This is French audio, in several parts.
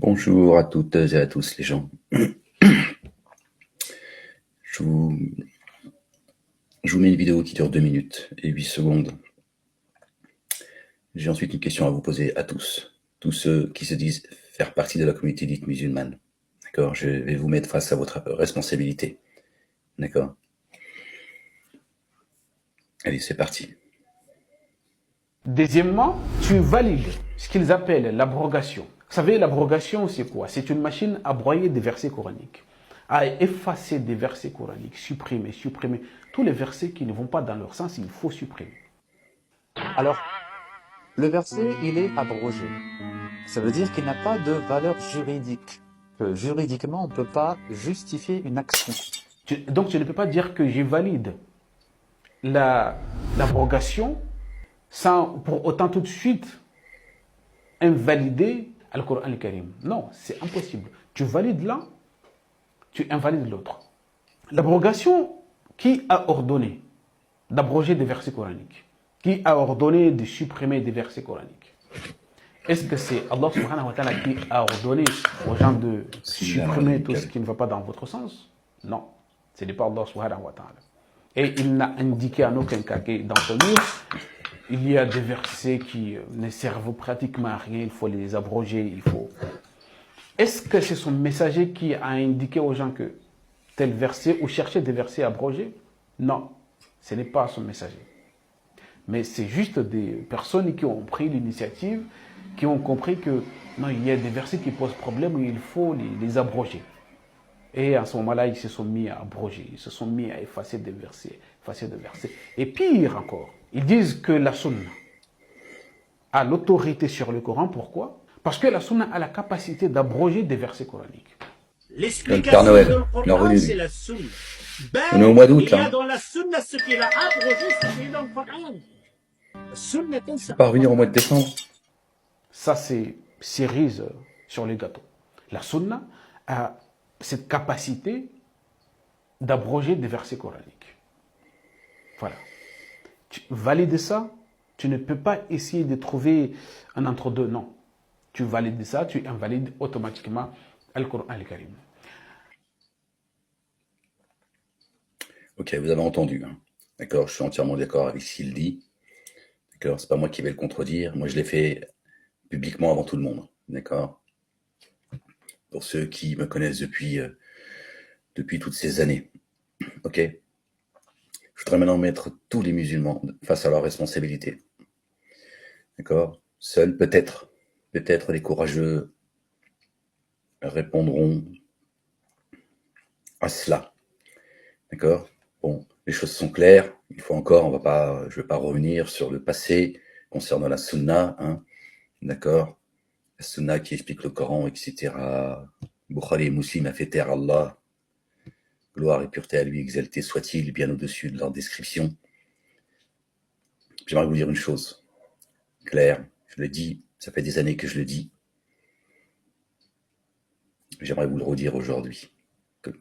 Bonjour à toutes et à tous les gens. Je vous, je vous mets une vidéo qui dure 2 minutes et 8 secondes. J'ai ensuite une question à vous poser à tous ceux qui se disent faire partie de la communauté dite musulmane. D'accord? Je vais vous mettre face à votre responsabilité. D'accord? Allez, c'est parti. Deuxièmement, tu valides ce qu'ils appellent l'abrogation. Vous savez, l'abrogation, c'est quoi? C'est une machine à broyer des versets coraniques, à effacer des versets coraniques, supprimer. Tous les versets qui ne vont pas dans leur sens, il faut supprimer. Alors, le verset, il est abrogé. Ça veut dire qu'il n'a pas de valeur juridique. Que juridiquement, on ne peut pas justifier une action. Donc, tu ne peux pas dire que je valide l'abrogation sans pour autant tout de suite invalider le Coran al-Karim. Non, c'est impossible. Tu valides l'un, tu invalides l'autre. L'abrogation, qui a ordonné d'abroger des versets coraniques? Qui a ordonné de supprimer des versets coraniques? Est-ce que c'est Allah subhanahu wa ta'ala qui a ordonné aux gens de supprimer tout ce qui ne va pas dans votre sens? Non, ce n'est pas Allah subhanahu wa ta'ala. Et il n'a indiqué en aucun cas que dans son livre, il y a des versets qui ne servent pratiquement à rien, il faut les abroger, il faut... Est-ce que c'est son messager qui a indiqué aux gens que tel verset, ou chercher des versets abrogés? Non, ce n'est pas son messager. Mais c'est juste des personnes qui ont pris l'initiative, qui ont compris que non, il y a des versets qui posent problème et il faut les abroger. Et à ce moment-là, ils se sont mis à abroger, ils se sont mis à effacer des versets, Et pire encore, ils disent que la sunna a l'autorité sur le Coran. Pourquoi? Parce que la sunna a la capacité d'abroger des versets coraniques. L'explication de Coran, c'est la sunna. On est au mois d'août, là. Il y a dans la sunna ce qu'il a abrogé, ce qui est dans le Coran. La sunna est ça. Pas revenir au mois de décembre. Ça, c'est cerise sur les gâteaux. La sunna a cette capacité d'abroger des versets coraniques. Voilà. Tu valides ça, tu ne peux pas essayer de trouver un entre-deux, non. Tu valides ça, tu invalides automatiquement Al-Qur'an al-Karim. Ok, vous avez entendu. Hein. D'accord, je suis entièrement d'accord avec ce qu'il dit. D'accord, c'est pas moi qui vais le contredire. Moi, je l'ai fait publiquement avant tout le monde. D'accord. Pour ceux qui me connaissent depuis toutes ces années. Ok. Je voudrais maintenant mettre tous les musulmans face à leurs responsabilités. D'accord. Seuls, peut-être les courageux répondront à cela. D'accord. Bon, les choses sont claires. Il faut encore, je ne vais pas revenir sur le passé concernant la sunna. Hein. D'accord. La sunna qui explique le Coran, etc. Bukhari et Muslim a fait taire Allah. Gloire et pureté à lui, exalté soit-il, bien au-dessus de leur description. J'aimerais vous dire une chose claire. Je le dis, ça fait des années que je le dis. J'aimerais vous le redire aujourd'hui.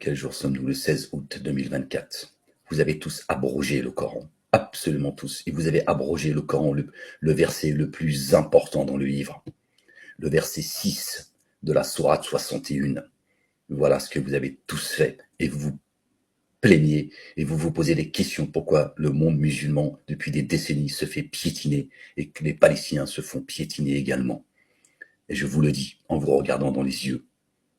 Quel jour sommes-nous? Le 16 août 2024. Vous avez tous abrogé le Coran. Absolument tous. Et vous avez abrogé le Coran, le verset le plus important dans le livre. Le verset 6 de la sourate 61. Voilà ce que vous avez tous fait. Et vous vous plaignez et vous vous posez des questions pourquoi le monde musulman, depuis des décennies, se fait piétiner et que les Palestiniens se font piétiner également. Et je vous le dis en vous regardant dans les yeux.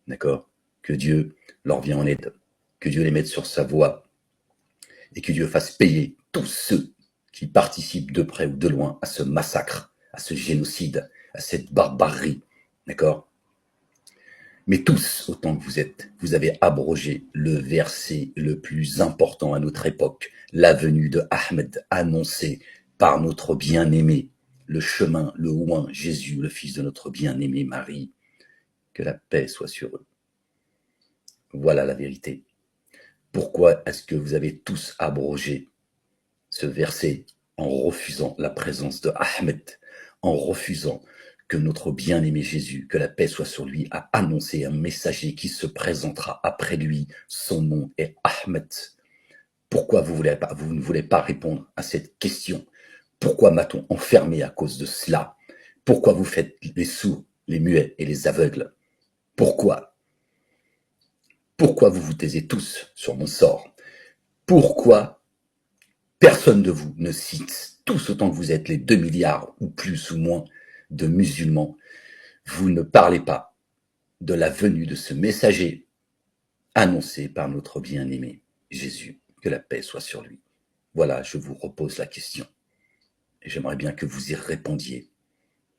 D'accord? Que Dieu leur vienne en aide. Que Dieu les mette sur sa voie. Et que Dieu fasse payer tous ceux qui participent de près ou de loin à ce massacre, à ce génocide, à cette barbarie. D'accord? Mais tous, autant que vous êtes, vous avez abrogé le verset le plus important à notre époque, la venue de Ahmed annoncée par notre bien-aimé, le chemin, le oint, Jésus, le fils de notre bien-aimée Marie. Que la paix soit sur eux. Voilà la vérité. Pourquoi est-ce que vous avez tous abrogé ce verset en refusant la présence de Ahmed, en refusant que notre bien-aimé Jésus, que la paix soit sur lui, a annoncé un messager qui se présentera après lui. Son nom est Ahmed. Pourquoi vous ne voulez pas répondre à cette question? Pourquoi m'a-t-on enfermé à cause de cela? Pourquoi vous faites les sourds, les muets et les aveugles? Pourquoi? Pourquoi vous vous taisez tous sur mon sort? Pourquoi personne de vous ne cite, tous autant que vous êtes, les 2 milliards ou plus ou moins de musulmans, vous ne parlez pas de la venue de ce messager annoncé par notre bien-aimé Jésus, que la paix soit sur lui. Voilà, je vous repose la question. Et j'aimerais bien que vous y répondiez.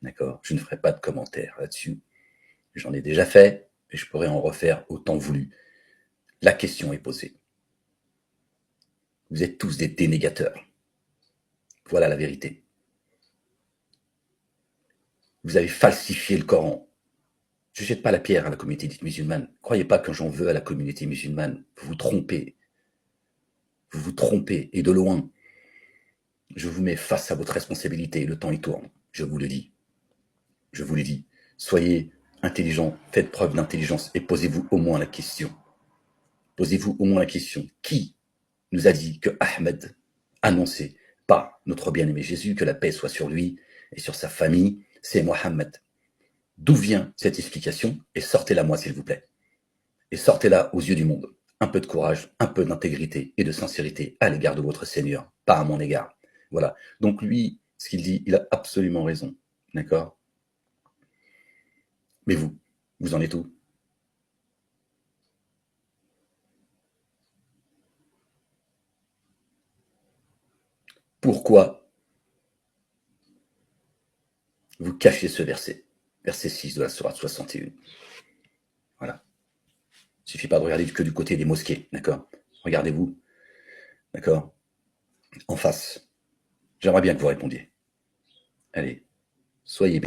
D'accord? Je ne ferai pas de commentaires là-dessus. J'en ai déjà fait, et je pourrais en refaire autant voulu. La question est posée. Vous êtes tous des dénégateurs. Voilà la vérité. Vous avez falsifié le Coran. Je ne jette pas la pierre à la communauté dite musulmane. Croyez pas que j'en veux à la communauté musulmane. Vous vous trompez. Vous vous trompez, et de loin. Je vous mets face à votre responsabilité. Le temps y tourne. Je vous le dis. Je vous l'ai dit. Soyez intelligents, faites preuve d'intelligence et posez-vous au moins la question. Posez-vous au moins la question. Qui nous a dit que Ahmed annonçait par notre bien-aimé Jésus, que la paix soit sur lui et sur sa famille? C'est Mohammed. D'où vient cette explication? Et sortez-la moi, s'il vous plaît. Et sortez-la aux yeux du monde. Un peu de courage, un peu d'intégrité et de sincérité à l'égard de votre Seigneur, pas à mon égard. Voilà. Donc lui, ce qu'il dit, il a absolument raison. D'accord? Mais vous en êtes où? Pourquoi vous cachez ce verset? Verset 6 de la sourate 61. Voilà. Il ne suffit pas de regarder que du côté des mosquées, d'accord? Regardez-vous, d'accord? En face. J'aimerais bien que vous répondiez. Allez, soyez